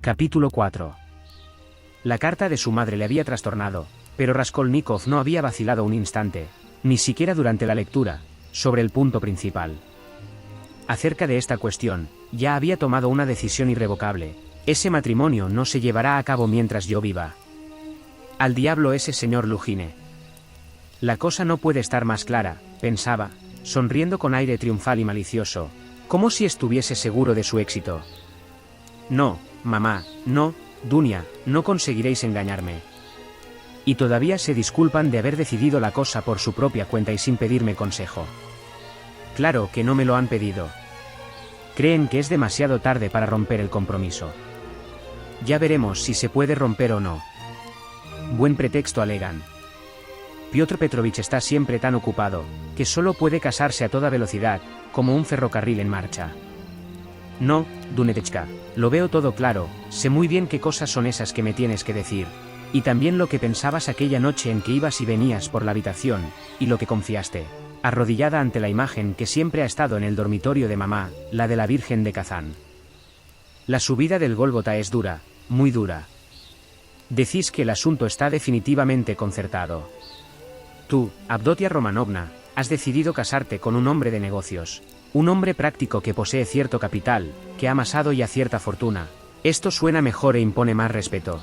Capítulo 4. La carta de su madre le había trastornado, pero Raskolnikov no había vacilado un instante, ni siquiera durante la lectura, sobre el punto principal. Acerca de esta cuestión, ya había tomado una decisión irrevocable: ese matrimonio no se llevará a cabo mientras yo viva. Al diablo ese señor Lujine. La cosa no puede estar más clara, pensaba, sonriendo con aire triunfal y malicioso, como si estuviese seguro de su éxito. No, mamá, no, Dunia, no conseguiréis engañarme. Y todavía se disculpan de haber decidido la cosa por su propia cuenta y sin pedirme consejo. Claro que no me lo han pedido. Creen que es demasiado tarde para romper el compromiso. Ya veremos si se puede romper o no. Buen pretexto alegan. Piotr Petrovich está siempre tan ocupado, que solo puede casarse a toda velocidad, como un ferrocarril en marcha. No, Dunetechka, lo veo todo claro, sé muy bien qué cosas son esas que me tienes que decir, y también lo que pensabas aquella noche en que ibas y venías por la habitación, y lo que confiaste, arrodillada ante la imagen que siempre ha estado en el dormitorio de mamá, la de la Virgen de Kazán. La subida del Gólgota es dura, muy dura. Decís que el asunto está definitivamente concertado. Tú, Avdotia Romanovna, has decidido casarte con un hombre de negocios. Un hombre práctico que posee cierto capital, que ha amasado ya cierta fortuna. Esto suena mejor e impone más respeto.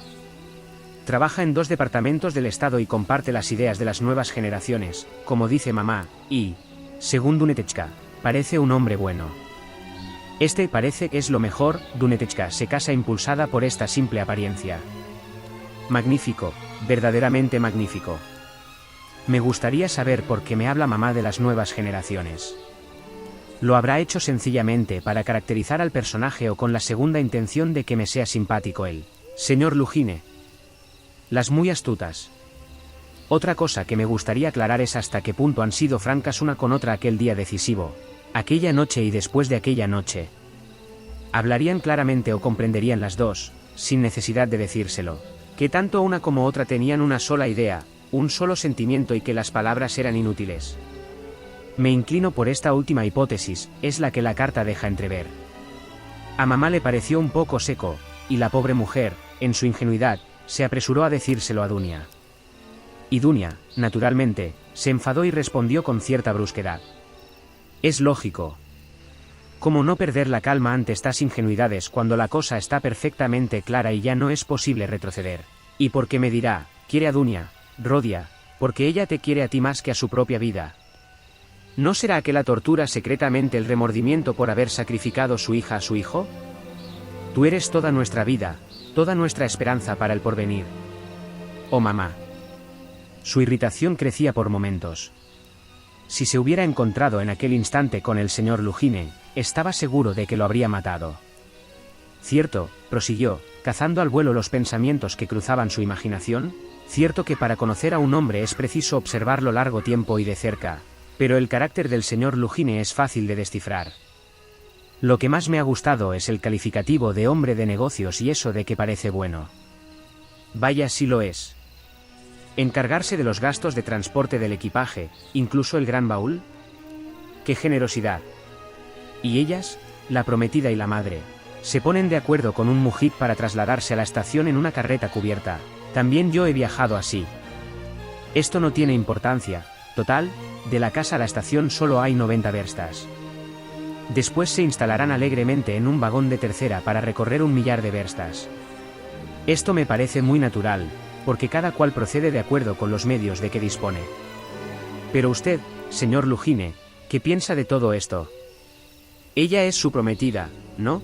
Trabaja en 2 departamentos del Estado y comparte las ideas de las nuevas generaciones, como dice mamá, y, según Dunetechka, parece un hombre bueno. Este parece que es lo mejor. Dunetechka se casa impulsada por esta simple apariencia. Magnífico, verdaderamente magnífico. Me gustaría saber por qué me habla mamá de las nuevas generaciones. Lo habrá hecho sencillamente para caracterizar al personaje o con la segunda intención de que me sea simpático él, señor Lujine. Las muy astutas. Otra cosa que me gustaría aclarar es hasta qué punto han sido francas una con otra aquel día decisivo, aquella noche y después de aquella noche. Hablarían claramente o comprenderían las dos, sin necesidad de decírselo, que tanto una como otra tenían una sola idea, un solo sentimiento y que las palabras eran inútiles. Me inclino por esta última hipótesis, es la que la carta deja entrever. A mamá le pareció un poco seco, y la pobre mujer, en su ingenuidad, se apresuró a decírselo a Dunia. Y Dunia, naturalmente, se enfadó y respondió con cierta brusquedad. Es lógico. ¿Cómo no perder la calma ante estas ingenuidades cuando la cosa está perfectamente clara y ya no es posible retroceder? Y porque me dirá, quiere a Dunia, Rodia, porque ella te quiere a ti más que a su propia vida. ¿No será que la tortura secretamente el remordimiento por haber sacrificado su hija a su hijo? Tú eres toda nuestra vida, toda nuestra esperanza para el porvenir. Oh mamá. Su irritación crecía por momentos. Si se hubiera encontrado en aquel instante con el señor Lujine, estaba seguro de que lo habría matado. Cierto, prosiguió, cazando al vuelo los pensamientos que cruzaban su imaginación, cierto que para conocer a un hombre es preciso observarlo largo tiempo y de cerca. Pero el carácter del señor Lujine es fácil de descifrar. Lo que más me ha gustado es el calificativo de hombre de negocios y eso de que parece bueno. Vaya si lo es. Encargarse de los gastos de transporte del equipaje, incluso el gran baúl. ¡Qué generosidad! Y ellas, la prometida y la madre, se ponen de acuerdo con un mujik para trasladarse a la estación en una carreta cubierta. También yo he viajado así. Esto no tiene importancia. Total, de la casa a la estación solo hay 90 verstas. Después se instalarán alegremente en un vagón de tercera para recorrer 1 millar de verstas. Esto me parece muy natural, porque cada cual procede de acuerdo con los medios de que dispone. Pero usted, señor Lujine, ¿qué piensa de todo esto? Ella es su prometida, ¿no?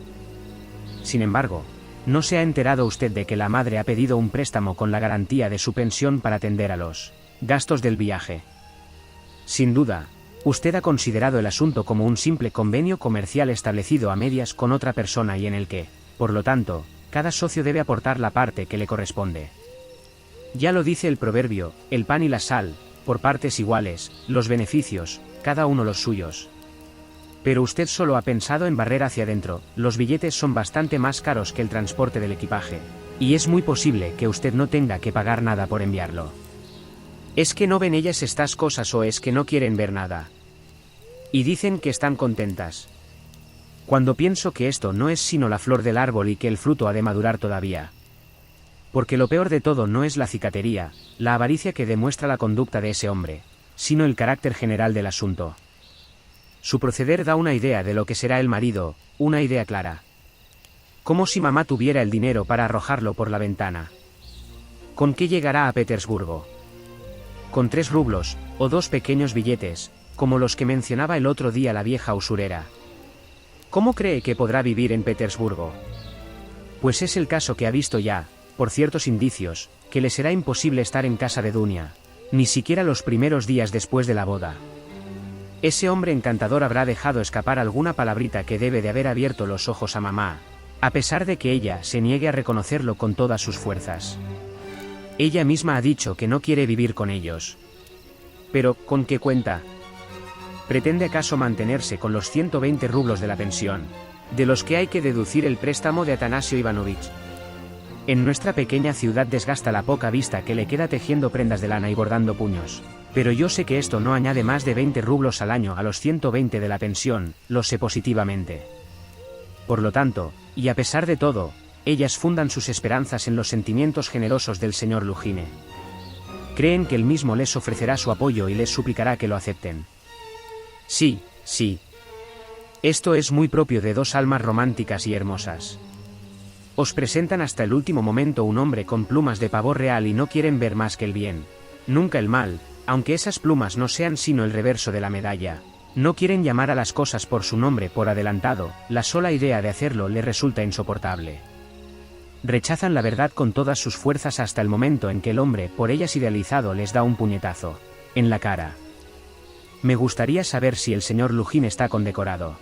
Sin embargo, ¿no se ha enterado usted de que la madre ha pedido un préstamo con la garantía de su pensión para atender a los gastos del viaje? Sin duda, usted ha considerado el asunto como un simple convenio comercial establecido a medias con otra persona y en el que, por lo tanto, cada socio debe aportar la parte que le corresponde. Ya lo dice el proverbio, el pan y la sal, por partes iguales, los beneficios, cada uno los suyos. Pero usted solo ha pensado en barrer hacia adentro, los billetes son bastante más caros que el transporte del equipaje, y es muy posible que usted no tenga que pagar nada por enviarlo. ¿Es que no ven ellas estas cosas o es que no quieren ver nada? Y dicen que están contentas. Cuando pienso que esto no es sino la flor del árbol y que el fruto ha de madurar todavía. Porque lo peor de todo no es la cicatería, la avaricia que demuestra la conducta de ese hombre, sino el carácter general del asunto. Su proceder da una idea de lo que será el marido, una idea clara. Como si mamá tuviera el dinero para arrojarlo por la ventana. ¿Con qué llegará a Petersburgo? Con 3 rublos, o 2 pequeños billetes, como los que mencionaba el otro día la vieja usurera. ¿Cómo cree que podrá vivir en Petersburgo? Pues es el caso que ha visto ya, por ciertos indicios, que le será imposible estar en casa de Dunia, ni siquiera los primeros días después de la boda. Ese hombre encantador habrá dejado escapar alguna palabrita que debe de haber abierto los ojos a mamá, a pesar de que ella se niegue a reconocerlo con todas sus fuerzas. Ella misma ha dicho que no quiere vivir con ellos. Pero, ¿con qué cuenta? ¿Pretende acaso mantenerse con los 120 rublos de la pensión, de los que hay que deducir el préstamo de Atanasio Ivanovich? En nuestra pequeña ciudad desgasta la poca vista que le queda tejiendo prendas de lana y bordando puños, pero yo sé que esto no añade más de 20 rublos al año a los 120 de la pensión, lo sé positivamente. Por lo tanto, y a pesar de todo, ellas fundan sus esperanzas en los sentimientos generosos del señor Lujine. Creen que él mismo les ofrecerá su apoyo y les suplicará que lo acepten. Sí, sí. Esto es muy propio de 2 almas románticas y hermosas. Os presentan hasta el último momento un hombre con plumas de pavor real y no quieren ver más que el bien, nunca el mal, aunque esas plumas no sean sino el reverso de la medalla. No quieren llamar a las cosas por su nombre por adelantado, la sola idea de hacerlo les resulta insoportable. Rechazan la verdad con todas sus fuerzas hasta el momento en que el hombre por ellas idealizado les da un puñetazo en la cara. Me gustaría saber si el señor Lujine está condecorado.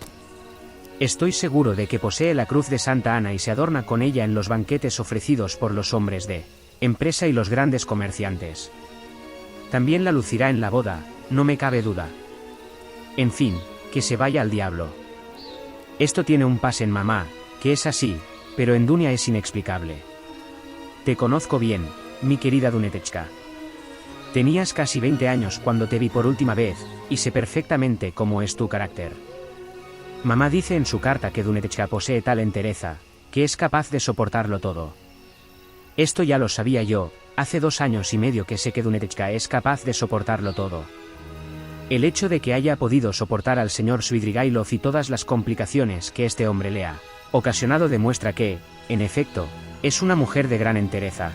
Estoy seguro de que posee la cruz de Santa Ana y se adorna con ella en los banquetes ofrecidos por los hombres de empresa y los grandes comerciantes. También la lucirá en la boda, no me cabe duda. En fin, que se vaya al diablo. Esto tiene un pas en mamá, que es así, pero en Dunia es inexplicable. Te conozco bien, mi querida Dunetechka. Tenías casi 20 años cuando te vi por última vez, y sé perfectamente cómo es tu carácter. Mamá dice en su carta que Dunetechka posee tal entereza, que es capaz de soportarlo todo. Esto ya lo sabía yo, hace 2 años y medio que sé que Dunetechka es capaz de soportarlo todo. El hecho de que haya podido soportar al señor Svidrigailov y todas las complicaciones que este hombre le ha ocasionado demuestra que, en efecto, es una mujer de gran entereza.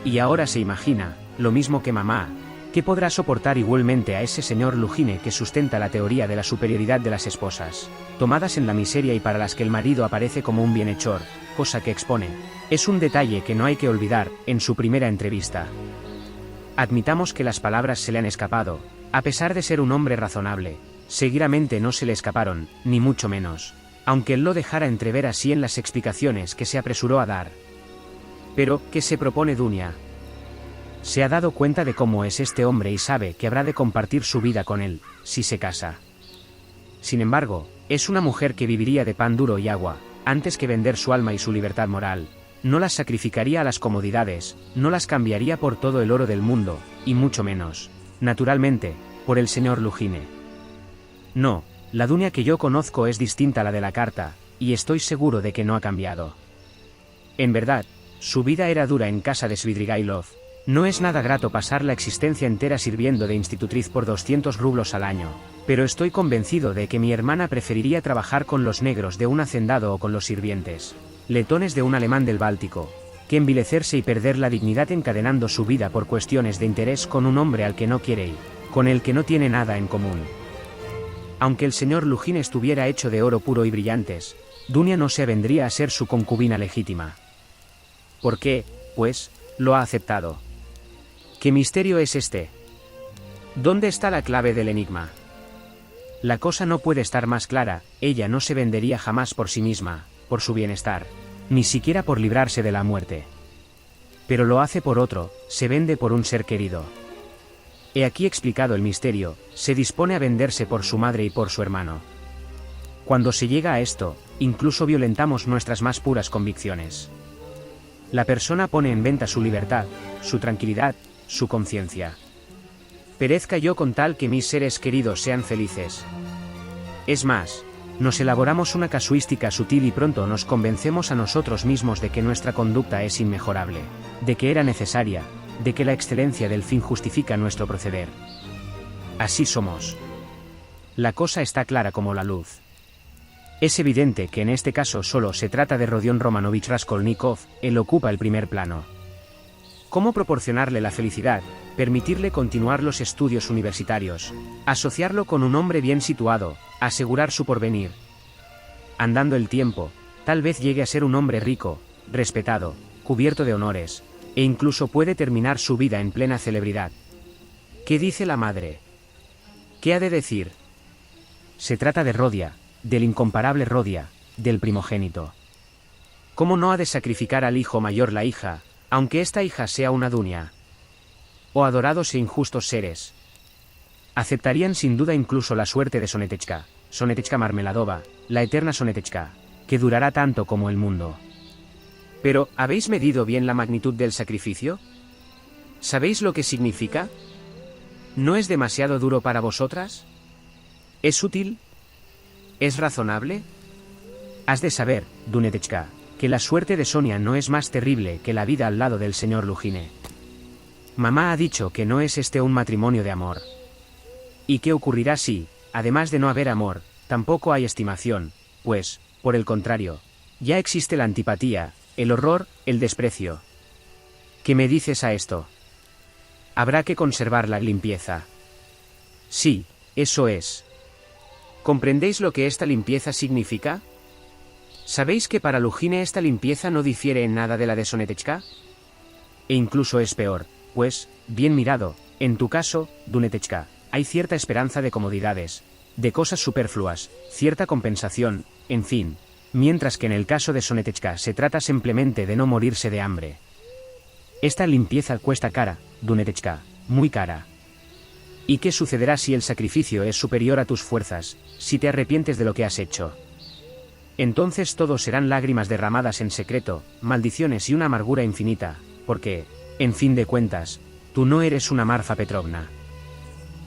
Y ahora se imagina, lo mismo que mamá, que podrá soportar igualmente a ese señor Lujine que sustenta la teoría de la superioridad de las esposas, tomadas en la miseria y para las que el marido aparece como un bienhechor, cosa que expone. Es un detalle que no hay que olvidar, en su primera entrevista. Admitamos que las palabras se le han escapado, a pesar de ser un hombre razonable, seguramente no se le escaparon, ni mucho menos, aunque él lo dejara entrever así en las explicaciones que se apresuró a dar. Pero, ¿qué se propone Dunia? Se ha dado cuenta de cómo es este hombre y sabe que habrá de compartir su vida con él, si se casa. Sin embargo, es una mujer que viviría de pan duro y agua, antes que vender su alma y su libertad moral. No las sacrificaría a las comodidades, no las cambiaría por todo el oro del mundo, y mucho menos, naturalmente, por el señor Lujine. No, la Dunia que yo conozco es distinta a la de la carta, y estoy seguro de que no ha cambiado. En verdad, su vida era dura en casa de Svidrigailov. No es nada grato pasar la existencia entera sirviendo de institutriz por 200 rublos al año, pero estoy convencido de que mi hermana preferiría trabajar con los negros de un hacendado o con los sirvientes letones de un alemán del Báltico, que envilecerse y perder la dignidad encadenando su vida por cuestiones de interés con un hombre al que no quiere y con el que no tiene nada en común. Aunque el señor Lujine estuviera hecho de oro puro y brillantes, Dunia no se vendría a ser su concubina legítima. ¿Por qué, pues, lo ha aceptado? ¿Qué misterio es este? ¿Dónde está la clave del enigma? La cosa no puede estar más clara, ella no se vendería jamás por sí misma, por su bienestar, ni siquiera por librarse de la muerte. Pero lo hace por otro, se vende por un ser querido. He aquí explicado el misterio, se dispone a venderse por su madre y por su hermano. Cuando se llega a esto, incluso violentamos nuestras más puras convicciones. La persona pone en venta su libertad, su tranquilidad, su conciencia. Perezca yo con tal que mis seres queridos sean felices. Es más, Nos elaboramos una casuística sutil y pronto nos convencemos a nosotros mismos de que nuestra conducta es inmejorable, de que era necesaria, de que la excelencia del fin justifica nuestro proceder. Así somos. La cosa está clara como la luz. Es evidente que en este caso solo se trata de Rodion Romanovich Raskolnikov, él ocupa el primer plano. ¿Cómo proporcionarle la felicidad, permitirle continuar los estudios universitarios, asociarlo con un hombre bien situado, asegurar su porvenir? Andando el tiempo, tal vez llegue a ser un hombre rico, respetado, cubierto de honores, e incluso puede terminar su vida en plena celebridad. ¿Qué dice la madre? ¿Qué ha de decir? Se trata de Rodia, del incomparable Rodia, del primogénito. ¿Cómo no ha de sacrificar al hijo mayor la hija, aunque esta hija sea una Dunia? Oh adorados e injustos seres. Aceptarían sin duda incluso la suerte de Sonetechka Marmeladova, la eterna Sonetechka, que durará tanto como el mundo. Pero, ¿habéis medido bien la magnitud del sacrificio? ¿Sabéis lo que significa? ¿No es demasiado duro para vosotras? ¿Es útil? ¿Es razonable? Has de saber, Dunetechka, que la suerte de Sonia no es más terrible que la vida al lado del señor Lujine. Mamá ha dicho que no es este un matrimonio de amor. ¿Y qué ocurrirá si, además de no haber amor, tampoco hay estimación? Pues, por el contrario, ya existe la antipatía, el horror, el desprecio. ¿Qué me dices a esto? Habrá que conservar la limpieza. Sí, eso es. ¿Comprendéis lo que esta limpieza significa? ¿Sabéis que para Lujine esta limpieza no difiere en nada de la de Sonetechka? E incluso es peor, pues, bien mirado, en tu caso, Dunetechka, hay cierta esperanza de comodidades, de cosas superfluas, cierta compensación, en fin, mientras que en el caso de Sonetechka se trata simplemente de no morirse de hambre. Esta limpieza cuesta cara, Dunetechka, muy cara. ¿Y qué sucederá si el sacrificio es superior a tus fuerzas, si te arrepientes de lo que has hecho? Entonces todo serán lágrimas derramadas en secreto, maldiciones y una amargura infinita, porque, en fin de cuentas, tú no eres una Marfa Petrovna.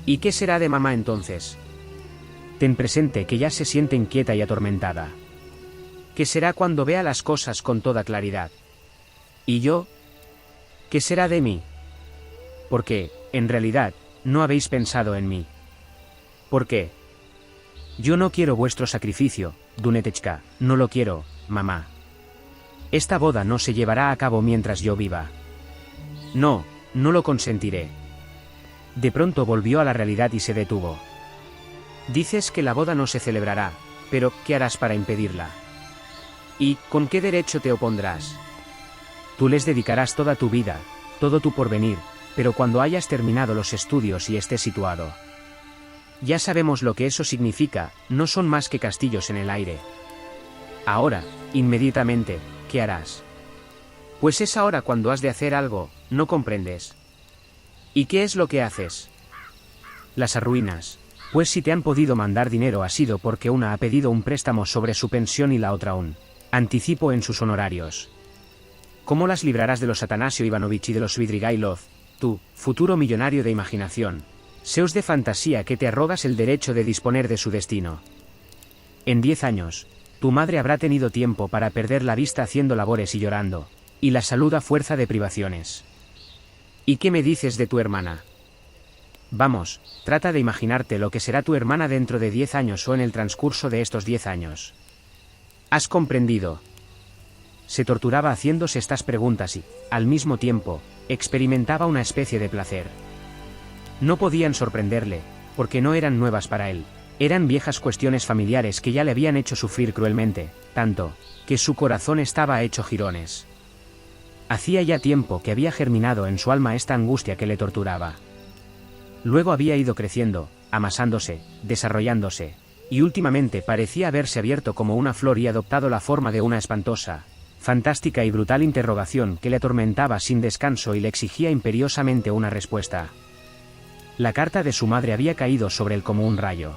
¿Y qué será de mamá entonces? Ten presente que ya se siente inquieta y atormentada. ¿Qué será cuando vea las cosas con toda claridad? ¿Y yo? ¿Qué será de mí? Porque, en realidad, no habéis pensado en mí. ¿Por qué? Yo no quiero vuestro sacrificio, Dunetechka, no lo quiero, mamá. Esta boda no se llevará a cabo mientras yo viva. No, no lo consentiré. De pronto volvió a la realidad y se detuvo. Dices que la boda no se celebrará, pero ¿qué harás para impedirla? ¿Y con qué derecho te opondrás? Tú les dedicarás toda tu vida, todo tu porvenir, pero cuando hayas terminado los estudios y estés situado. Ya sabemos lo que eso significa, no son más que castillos en el aire. Ahora, inmediatamente, ¿qué harás? Pues es ahora cuando has de hacer algo, ¿no comprendes? ¿Y qué es lo que haces? Las arruinas, pues si te han podido mandar dinero ha sido porque una ha pedido un préstamo sobre su pensión y la otra un anticipo en sus honorarios. ¿Cómo las librarás de los Atanasio Ivanovich y de los Svidrigailov, tú, futuro millonario de imaginación, seos de fantasía que te arrogas el derecho de disponer de su destino? En 10 años, tu madre habrá tenido tiempo para perder la vista haciendo labores y llorando, y la salud a fuerza de privaciones. ¿Y qué me dices de tu hermana? Vamos, trata de imaginarte lo que será tu hermana dentro de 10 años o en el transcurso de estos 10 años. ¿Has comprendido? Se torturaba haciéndose estas preguntas y, al mismo tiempo, experimentaba una especie de placer. No podían sorprenderle, porque no eran nuevas para él, eran viejas cuestiones familiares que ya le habían hecho sufrir cruelmente, tanto, que su corazón estaba hecho jirones. Hacía ya tiempo que había germinado en su alma esta angustia que le torturaba. Luego había ido creciendo, amasándose, desarrollándose, y últimamente parecía haberse abierto como una flor y adoptado la forma de una espantosa, fantástica y brutal interrogación que le atormentaba sin descanso y le exigía imperiosamente una respuesta. La carta de su madre había caído sobre él como un rayo.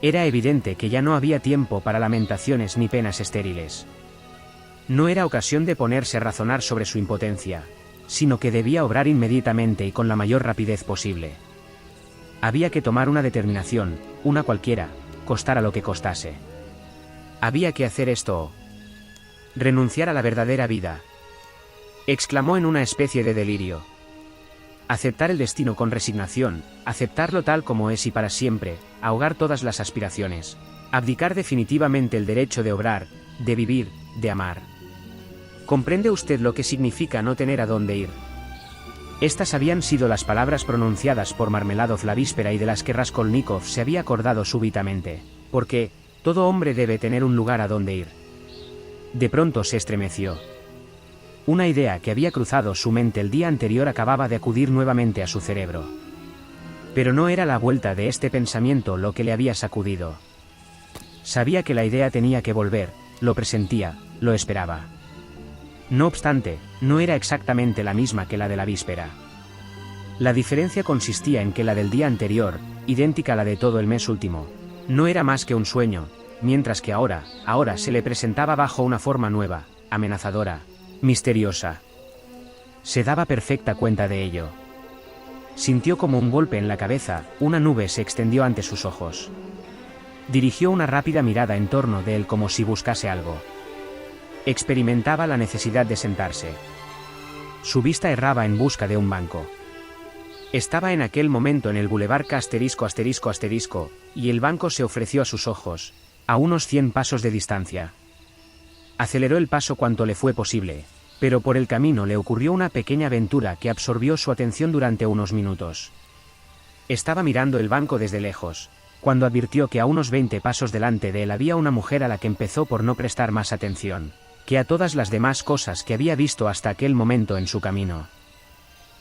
Era evidente que ya no había tiempo para lamentaciones ni penas estériles. No era ocasión de ponerse a razonar sobre su impotencia, sino que debía obrar inmediatamente y con la mayor rapidez posible. Había que tomar una determinación, una cualquiera, costara lo que costase. Había que hacer esto o renunciar a la verdadera vida. Exclamó en una especie de delirio. Aceptar el destino con resignación, aceptarlo tal como es y para siempre, ahogar todas las aspiraciones, abdicar definitivamente el derecho de obrar, de vivir, de amar. ¿Comprende usted lo que significa no tener a dónde ir? Estas habían sido las palabras pronunciadas por Marmeladov la víspera y de las que Raskolnikov se había acordado súbitamente, porque todo hombre debe tener un lugar a donde ir. De pronto se estremeció. Una idea que había cruzado su mente el día anterior acababa de acudir nuevamente a su cerebro. Pero no era la vuelta de este pensamiento lo que le había sacudido. Sabía que la idea tenía que volver, lo presentía, lo esperaba. No obstante, no era exactamente la misma que la de la víspera. La diferencia consistía en que la del día anterior, idéntica a la de todo el mes último, no era más que un sueño, mientras que ahora se le presentaba bajo una forma nueva, amenazadora, misteriosa. Se daba perfecta cuenta de ello. Sintió como un golpe en la cabeza, una nube se extendió ante sus ojos. Dirigió una rápida mirada en torno de él como si buscase algo. Experimentaba la necesidad de sentarse. Su vista erraba en busca de un banco. Estaba en aquel momento en el Boulevard K ***, y el banco se ofreció a sus ojos, a unos 100 pasos de distancia. Aceleró el paso cuanto le fue posible, pero por el camino le ocurrió una pequeña aventura que absorbió su atención durante unos minutos. Estaba mirando el banco desde lejos, cuando advirtió que a unos 20 pasos delante de él había una mujer a la que empezó por no prestar más atención que a todas las demás cosas que había visto hasta aquel momento en su camino.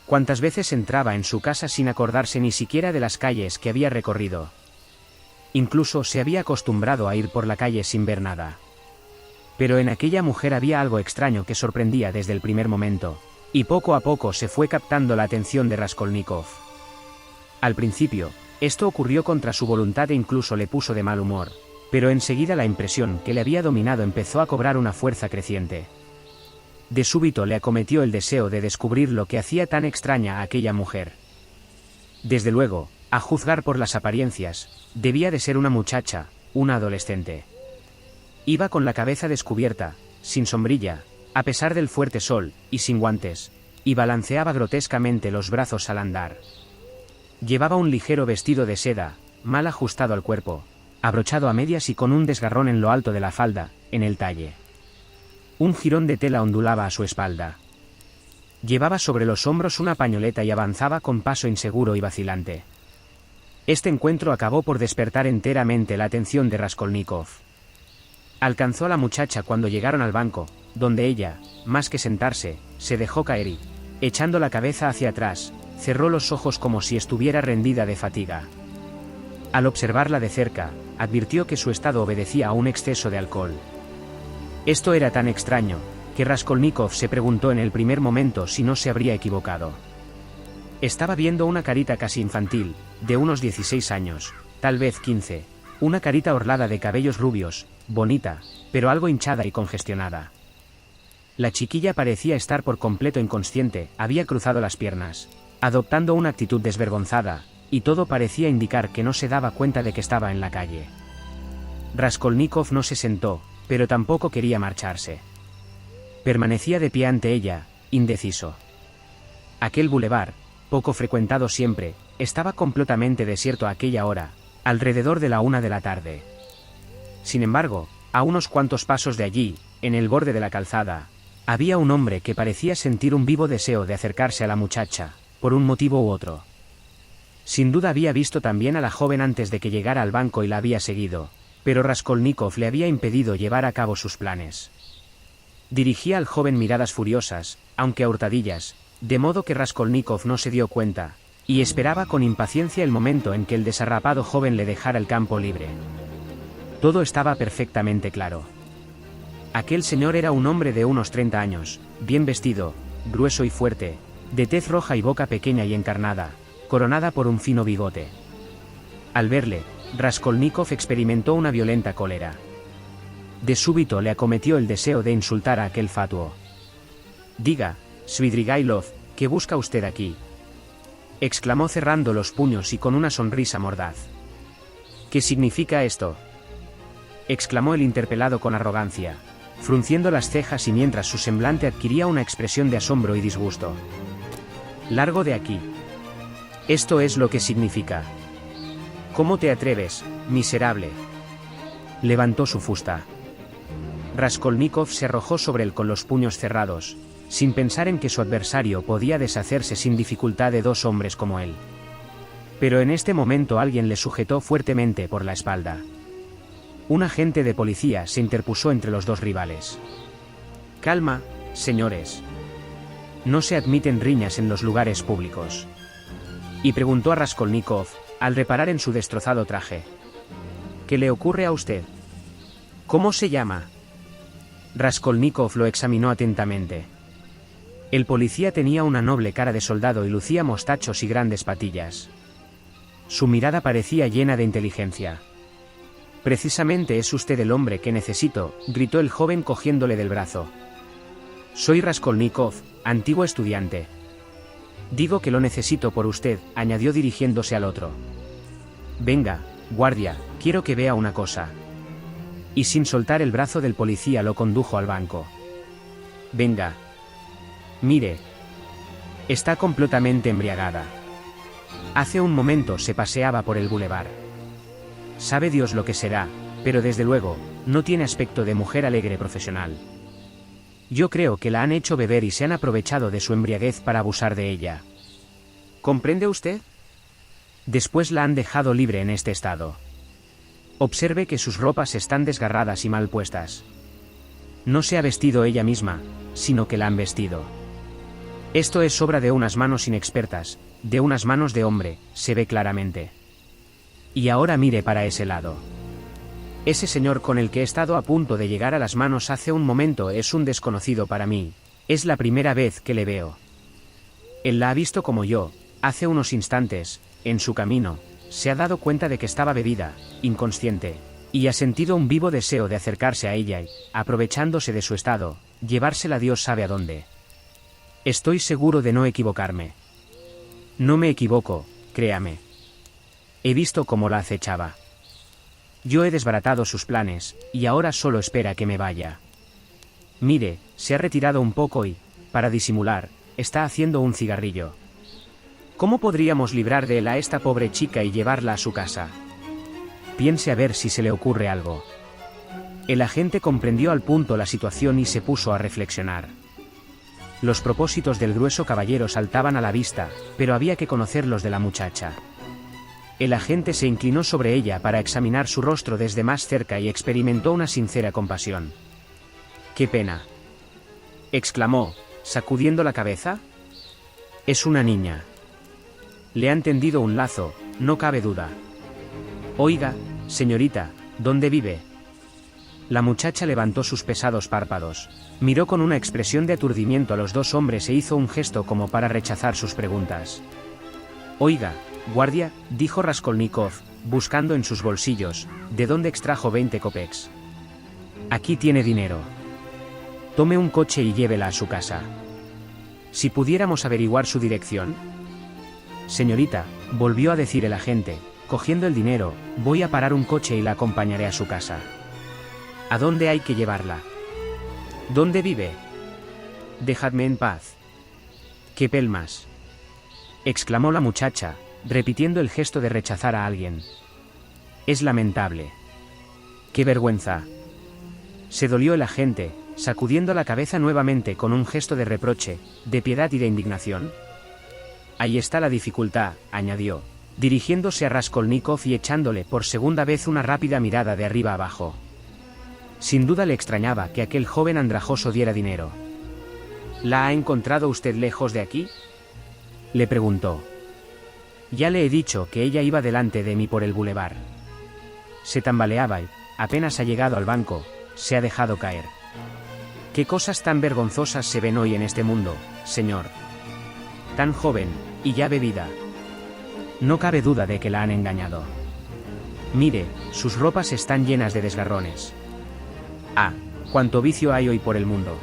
¿Cuántas veces entraba en su casa sin acordarse ni siquiera de las calles que había recorrido? Incluso se había acostumbrado a ir por la calle sin ver nada. Pero en aquella mujer había algo extraño que sorprendía desde el primer momento, y poco a poco se fue captando la atención de Raskolnikov. Al principio, esto ocurrió contra su voluntad e incluso le puso de mal humor, pero enseguida la impresión que le había dominado empezó a cobrar una fuerza creciente. De súbito le acometió el deseo de descubrir lo que hacía tan extraña a aquella mujer. Desde luego, a juzgar por las apariencias, debía de ser una muchacha, una adolescente. Iba con la cabeza descubierta, sin sombrilla, a pesar del fuerte sol, y sin guantes, y balanceaba grotescamente los brazos al andar. Llevaba un ligero vestido de seda, mal ajustado al cuerpo, abrochado a medias y con un desgarrón en lo alto de la falda, en el talle. Un jirón de tela ondulaba a su espalda. Llevaba sobre los hombros una pañoleta y avanzaba con paso inseguro y vacilante. Este encuentro acabó por despertar enteramente la atención de Raskolnikov. Alcanzó a la muchacha cuando llegaron al banco, donde ella, más que sentarse, se dejó caer y, echando la cabeza hacia atrás, cerró los ojos como si estuviera rendida de fatiga. Al observarla de cerca, advirtió que su estado obedecía a un exceso de alcohol. Esto era tan extraño, que Raskolnikov se preguntó en el primer momento si no se habría equivocado. Estaba viendo una carita casi infantil, de unos 16 años, tal vez 15, una carita orlada de cabellos rubios, bonita, pero algo hinchada y congestionada. La chiquilla parecía estar por completo inconsciente, había cruzado las piernas, adoptando una actitud desvergonzada, y todo parecía indicar que no se daba cuenta de que estaba en la calle. Raskolnikov no se sentó, pero tampoco quería marcharse. Permanecía de pie ante ella, indeciso. Aquel bulevar, poco frecuentado siempre, estaba completamente desierto a aquella hora, alrededor de la 1 de la tarde. Sin embargo, a unos cuantos pasos de allí, en el borde de la calzada, había un hombre que parecía sentir un vivo deseo de acercarse a la muchacha, por un motivo u otro. Sin duda había visto también a la joven antes de que llegara al banco y la había seguido, pero Raskolnikov le había impedido llevar a cabo sus planes. Dirigía al joven miradas furiosas, aunque a hurtadillas, de modo que Raskolnikov no se dio cuenta, y esperaba con impaciencia el momento en que el desarrapado joven le dejara el campo libre. Todo estaba perfectamente claro. Aquel señor era un hombre de unos 30 años, bien vestido, grueso y fuerte, de tez roja y boca pequeña y encarnada, coronada por un fino bigote. Al verle, Raskolnikov experimentó una violenta cólera. De súbito le acometió el deseo de insultar a aquel fatuo. «Diga, Svidrigailov, ¿qué busca usted aquí?», exclamó cerrando los puños y con una sonrisa mordaz. ¿Qué significa esto?, exclamó el interpelado con arrogancia, frunciendo las cejas y mientras su semblante adquiría una expresión de asombro y disgusto. Largo de aquí. Esto es lo que significa. ¿Cómo te atreves, miserable? Levantó su fusta. Raskolnikov se arrojó sobre él con los puños cerrados, sin pensar en que su adversario podía deshacerse sin dificultad de dos hombres como él. Pero en este momento alguien le sujetó fuertemente por la espalda. Un agente de policía se interpuso entre los dos rivales. Calma, señores. No se admiten riñas en los lugares públicos. Y preguntó a Raskolnikov, al reparar en su destrozado traje. ¿Qué le ocurre a usted? ¿Cómo se llama? Raskolnikov lo examinó atentamente. El policía tenía una noble cara de soldado y lucía mostachos y grandes patillas. Su mirada parecía llena de inteligencia. Precisamente es usted el hombre que necesito, gritó el joven cogiéndole del brazo. Soy Raskolnikov, antiguo estudiante. Digo que lo necesito por usted, añadió dirigiéndose al otro. Venga, guardia, quiero que vea una cosa. Y sin soltar el brazo del policía lo condujo al banco. Venga. Mire. Está completamente embriagada. Hace un momento se paseaba por el bulevar. Sabe Dios lo que será, pero desde luego, no tiene aspecto de mujer alegre profesional. Yo creo que la han hecho beber y se han aprovechado de su embriaguez para abusar de ella. ¿Comprende usted? Después la han dejado libre en este estado. Observe que sus ropas están desgarradas y mal puestas. No se ha vestido ella misma, sino que la han vestido. Esto es obra de unas manos inexpertas, de unas manos de hombre, se ve claramente. Y ahora mire para ese lado. Ese señor con el que he estado a punto de llegar a las manos hace un momento es un desconocido para mí, es la primera vez que le veo. Él la ha visto como yo, hace unos instantes, en su camino, se ha dado cuenta de que estaba bebida, inconsciente, y ha sentido un vivo deseo de acercarse a ella y, aprovechándose de su estado, llevársela Dios sabe a dónde. Estoy seguro de no equivocarme. No me equivoco, créame. He visto cómo la acechaba. Yo he desbaratado sus planes, y ahora solo espera que me vaya. Mire, se ha retirado un poco y, para disimular, está haciendo un cigarrillo. ¿Cómo podríamos librar de él a esta pobre chica y llevarla a su casa? Piense a ver si se le ocurre algo. El agente comprendió al punto la situación y se puso a reflexionar. Los propósitos del grueso caballero saltaban a la vista, pero había que conocer los de la muchacha. El agente se inclinó sobre ella para examinar su rostro desde más cerca y experimentó una sincera compasión. ¡Qué pena!, exclamó, sacudiendo la cabeza. Es una niña. Le han tendido un lazo, no cabe duda. Oiga, señorita, ¿dónde vive? La muchacha levantó sus pesados párpados, miró con una expresión de aturdimiento a los dos hombres e hizo un gesto como para rechazar sus preguntas. Oiga, guardia, dijo Raskolnikov, buscando en sus bolsillos, de dónde extrajo 20 kopecks. Aquí tiene dinero. Tome un coche y llévela a su casa. Si pudiéramos averiguar su dirección. Señorita, volvió a decir el agente, cogiendo el dinero, voy a parar un coche y la acompañaré a su casa. ¿A dónde hay que llevarla? ¿Dónde vive? Dejadme en paz. ¡Qué pelmas!, exclamó la muchacha, repitiendo el gesto de rechazar a alguien. Es lamentable. ¡Qué vergüenza! Se dolió el agente, sacudiendo la cabeza nuevamente con un gesto de reproche, de piedad y de indignación. Ahí está la dificultad, añadió, dirigiéndose a Raskolnikov y echándole por segunda vez una rápida mirada de arriba abajo. Sin duda le extrañaba que aquel joven andrajoso diera dinero. ¿La ha encontrado usted lejos de aquí?, le preguntó. Ya le he dicho que ella iba delante de mí por el bulevar. Se tambaleaba y, apenas ha llegado al banco, se ha dejado caer. ¿Qué cosas tan vergonzosas se ven hoy en este mundo, señor? Tan joven, y ya bebida. No cabe duda de que la han engañado. Mire, sus ropas están llenas de desgarrones. Ah, cuánto vicio hay hoy por el mundo.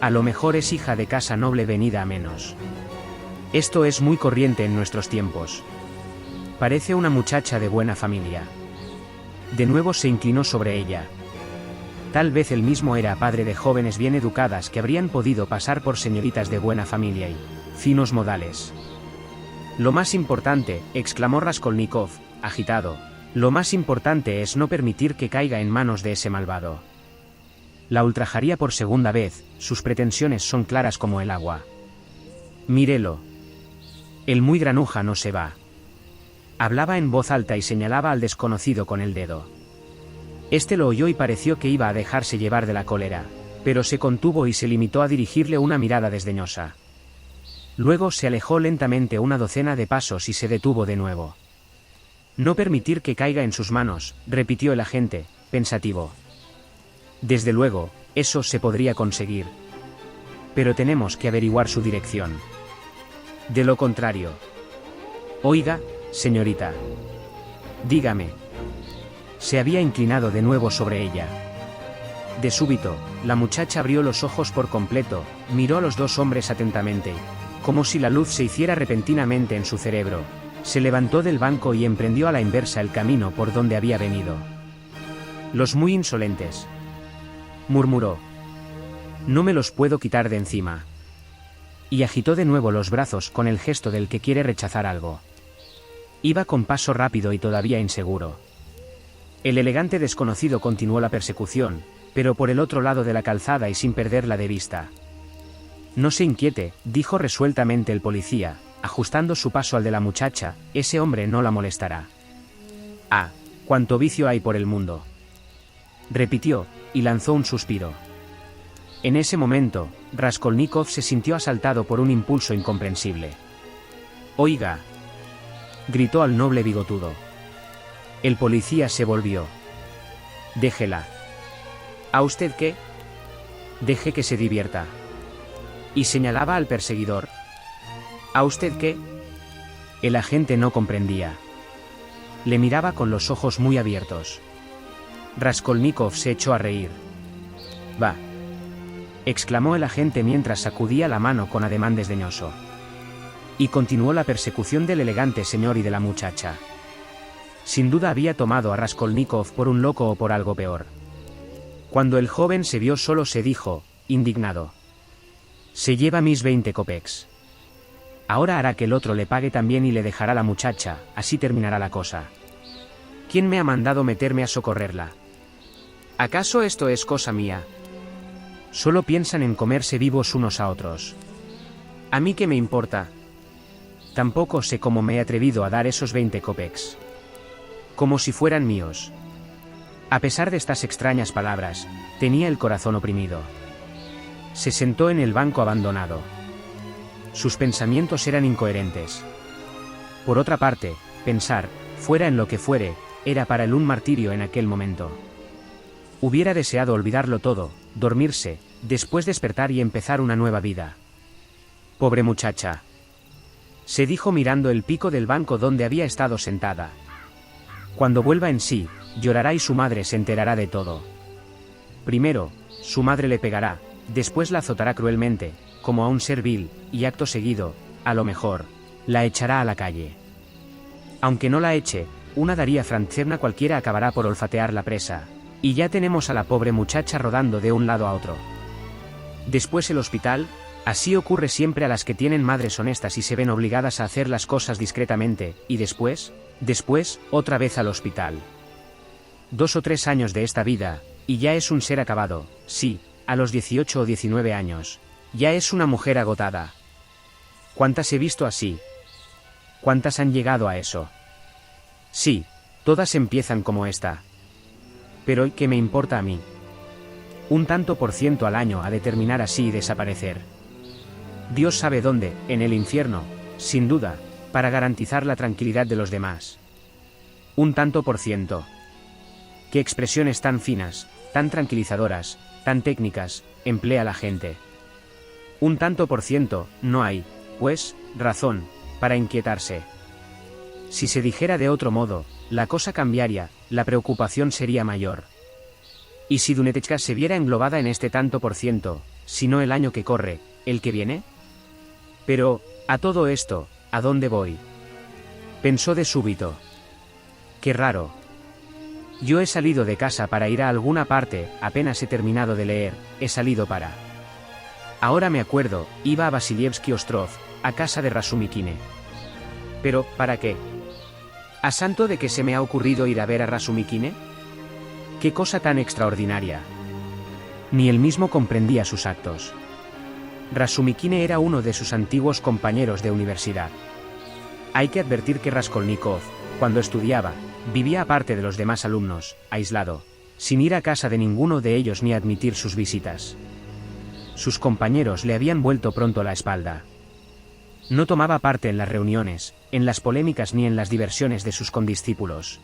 A lo mejor es hija de casa noble venida a menos. Esto es muy corriente en nuestros tiempos. Parece una muchacha de buena familia. De nuevo se inclinó sobre ella. Tal vez él mismo era padre de jóvenes bien educadas que habrían podido pasar por señoritas de buena familia y finos modales. Lo más importante, exclamó Raskolnikov, agitado, lo más importante es no permitir que caiga en manos de ese malvado. La ultrajaría por segunda vez, sus pretensiones son claras como el agua. Mírelo. El muy granuja no se va. Hablaba en voz alta y señalaba al desconocido con el dedo. Este lo oyó y pareció que iba a dejarse llevar de la cólera, pero se contuvo y se limitó a dirigirle una mirada desdeñosa. Luego se alejó lentamente una docena de pasos y se detuvo de nuevo. No permitir que caiga en sus manos, repitió el agente, pensativo. Desde luego, eso se podría conseguir. Pero tenemos que averiguar su dirección. De lo contrario. Oiga, señorita. Dígame. Se había inclinado de nuevo sobre ella. De súbito, la muchacha abrió los ojos por completo, miró a los dos hombres atentamente, como si la luz se hiciera repentinamente en su cerebro. Se levantó del banco y emprendió a la inversa el camino por donde había venido. Los muy insolentes. Murmuró. No me los puedo quitar de encima. Y agitó de nuevo los brazos con el gesto del que quiere rechazar algo. Iba con paso rápido y todavía inseguro. El elegante desconocido continuó la persecución, pero por el otro lado de la calzada y sin perderla de vista. No se inquiete, dijo resueltamente el policía, ajustando su paso al de la muchacha, ese hombre no la molestará. Ah, cuánto vicio hay por el mundo. Repitió, y lanzó un suspiro. En ese momento, Raskolnikov se sintió asaltado por un impulso incomprensible. Oiga, gritó al noble bigotudo. El policía se volvió. Déjela. ¿A usted qué? Deje que se divierta. Y señalaba al perseguidor. ¿A usted qué? El agente no comprendía. Le miraba con los ojos muy abiertos. Raskolnikov se echó a reír. Va. Exclamó el agente mientras sacudía la mano con ademán desdeñoso. Y continuó la persecución del elegante señor y de la muchacha. Sin duda había tomado a Raskolnikov por un loco o por algo peor. Cuando el joven se vio solo se dijo, indignado. Se lleva mis 20 kopecks. Ahora hará que el otro le pague también y le dejará la muchacha, así terminará la cosa. ¿Quién me ha mandado meterme a socorrerla? ¿Acaso esto es cosa mía? Solo piensan en comerse vivos unos a otros. ¿A mí qué me importa? Tampoco sé cómo me he atrevido a dar esos 20 kopecks. Como si fueran míos. A pesar de estas extrañas palabras, tenía el corazón oprimido. Se sentó en el banco abandonado. Sus pensamientos eran incoherentes. Por otra parte, pensar, fuera en lo que fuere, era para él un martirio en aquel momento. Hubiera deseado olvidarlo todo, dormirse, después despertar y empezar una nueva vida. Pobre muchacha. Se dijo mirando el pico del banco donde había estado sentada. Cuando vuelva en sí, llorará y su madre se enterará de todo. Primero, su madre le pegará, después la azotará cruelmente, como a un ser vil, y acto seguido, a lo mejor, la echará a la calle. Aunque no la eche, una Daría Frantzevna cualquiera acabará por olfatear la presa, y ya tenemos a la pobre muchacha rodando de un lado a otro. Después el hospital, así ocurre siempre a las que tienen madres honestas y se ven obligadas a hacer las cosas discretamente, y después, otra vez al hospital. 2 o 3 años de esta vida, y ya es un ser acabado, sí, a los 18 o 19 años, ya es una mujer agotada. ¿Cuántas he visto así? ¿Cuántas han llegado a eso? Sí, todas empiezan como esta. Pero ¿qué me importa a mí? Un tanto por ciento al año a de terminar así y desaparecer. Dios sabe dónde, en el infierno, sin duda, para garantizar la tranquilidad de los demás. Un tanto por ciento. Qué expresiones tan finas, tan tranquilizadoras, tan técnicas, emplea la gente. Un tanto por ciento, no hay, pues, razón, para inquietarse. Si se dijera de otro modo, la cosa cambiaría, la preocupación sería mayor. ¿Y si Dunetechka se viera englobada en este tanto por ciento, si no el año que corre, el que viene? Pero, a todo esto, ¿a dónde voy? Pensó de súbito. Qué raro. Yo he salido de casa para ir a alguna parte, apenas he terminado de leer, he salido para... Ahora me acuerdo, iba a Vasilievsky Ostrov, a casa de Rasumikine. Pero, ¿para qué? ¿A santo de que se me ha ocurrido ir a ver a Rasumikine? ¡Qué cosa tan extraordinaria! Ni él mismo comprendía sus actos. Rasumikine era uno de sus antiguos compañeros de universidad. Hay que advertir que Raskolnikov, cuando estudiaba, vivía aparte de los demás alumnos, aislado, sin ir a casa de ninguno de ellos ni admitir sus visitas. Sus compañeros le habían vuelto pronto la espalda. No tomaba parte en las reuniones, en las polémicas ni en las diversiones de sus condiscípulos.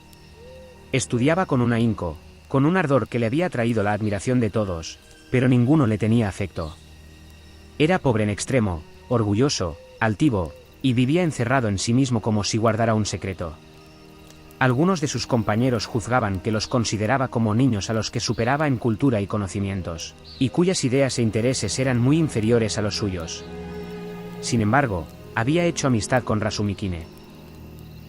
Estudiaba con un ahínco, con un ardor que le había traído la admiración de todos, pero ninguno le tenía afecto. Era pobre en extremo, orgulloso, altivo, y vivía encerrado en sí mismo como si guardara un secreto. Algunos de sus compañeros juzgaban que los consideraba como niños a los que superaba en cultura y conocimientos, y cuyas ideas e intereses eran muy inferiores a los suyos. Sin embargo, había hecho amistad con Rasumikine.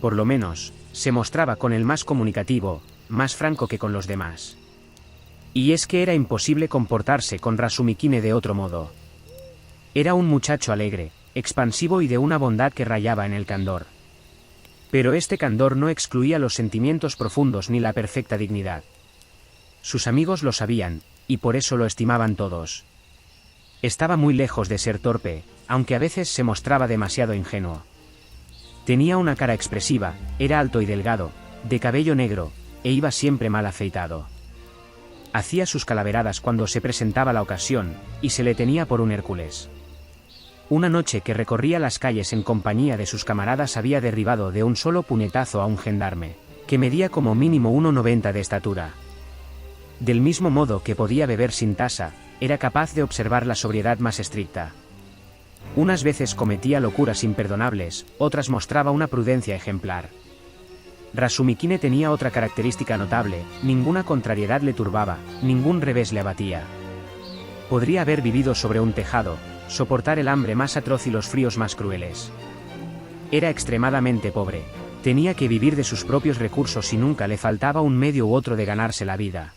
Por lo menos, se mostraba con el más comunicativo, más franco que con los demás. Y es que era imposible comportarse con Rasumikine de otro modo. Era un muchacho alegre, expansivo y de una bondad que rayaba en el candor. Pero este candor no excluía los sentimientos profundos ni la perfecta dignidad. Sus amigos lo sabían, y por eso lo estimaban todos. Estaba muy lejos de ser torpe, aunque a veces se mostraba demasiado ingenuo. Tenía una cara expresiva, era alto y delgado, de cabello negro, e iba siempre mal afeitado. Hacía sus calaveradas cuando se presentaba la ocasión, y se le tenía por un Hércules. Una noche que recorría las calles en compañía de sus camaradas había derribado de un solo puñetazo a un gendarme, que medía como mínimo 1,90 de estatura. Del mismo modo que podía beber sin tasa, era capaz de observar la sobriedad más estricta. Unas veces cometía locuras imperdonables, otras mostraba una prudencia ejemplar. Rasumikine tenía otra característica notable: ninguna contrariedad le turbaba, ningún revés le abatía. Podría haber vivido sobre un tejado, soportar el hambre más atroz y los fríos más crueles. Era extremadamente pobre, tenía que vivir de sus propios recursos y nunca le faltaba un medio u otro de ganarse la vida.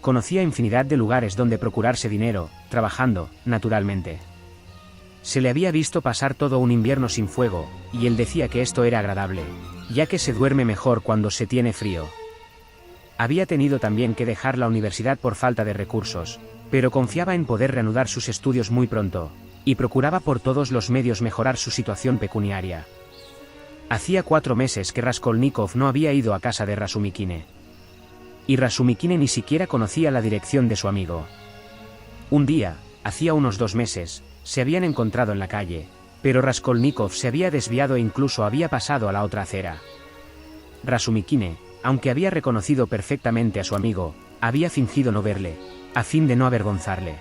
Conocía infinidad de lugares donde procurarse dinero, trabajando, naturalmente. Se le había visto pasar todo un invierno sin fuego, y él decía que esto era agradable, ya que se duerme mejor cuando se tiene frío. Había tenido también que dejar la universidad por falta de recursos, pero confiaba en poder reanudar sus estudios muy pronto, y procuraba por todos los medios mejorar su situación pecuniaria. Hacía 4 meses que Raskolnikov no había ido a casa de Rasumikine. Y Rasumikine ni siquiera conocía la dirección de su amigo. Un día, hacía unos 2 meses, se habían encontrado en la calle, pero Raskolnikov se había desviado e incluso había pasado a la otra acera. Rasumikine, aunque había reconocido perfectamente a su amigo, había fingido no verle, a fin de no avergonzarle.